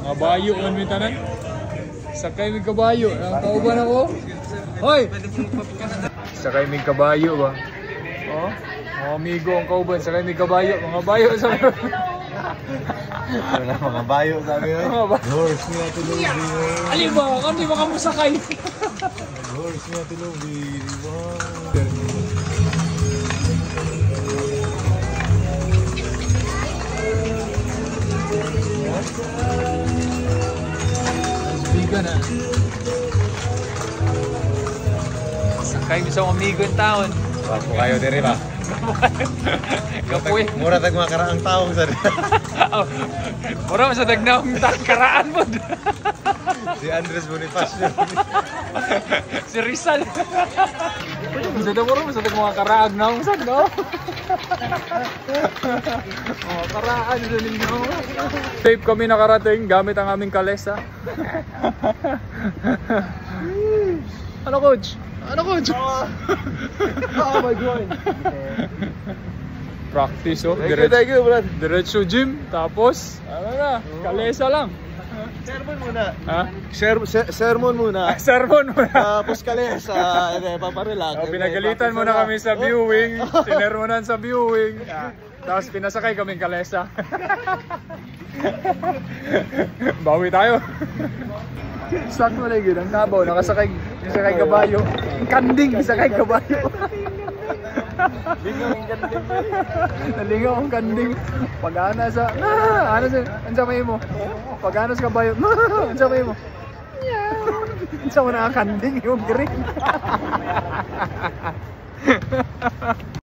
Mga bayo man may tanan. Sakay may kabayo. Ang kauban ako. Hoy! Sakay may kabayo ba? Oh, mga amigo ang kauban. Sakay may kabayo. Mga bayo sa mga bayo sabi mo. Horse niya tulubi. Alin ba? Kami baka mo sakay. Horse niya tulubi. Bigan na. Sakay mo sa amigo yung taon. Wapo kayo diri ba? Kapoy. Mura tag mga karaang taong sa. Mura sa tagnaong karaan mo. Si Andres Bonifacio. Si Rizal. Sa damuro mo sa mga karaag na ang sad, no? Oh, karaan sa ninyo. Safe kami nakarating gamit ang aming kalesa. Ano coach? Ano coach? Oh my god. Practice oh. Thank you, brad. Diretso gym, tapos ano na, kalesa lang. Sermon muna. Ha? Sermon muna. Sermon muna. Tapos kalesa, paparelax. Oh, pinagalitan muna kami sa viewing, tinermonan sa viewing. Tapos pinasakay kaming kalesa. Bawi tayo. Sakto na yun, ang Davao, nakasakay kabayo. Kanding, sakay kabayo. Nalingaw ang kanding. Pag-ana sa, ano sa may mo? Pag-ana sa kabayo, ano sa may mo? Ano sa mo na ang kanding, yung green.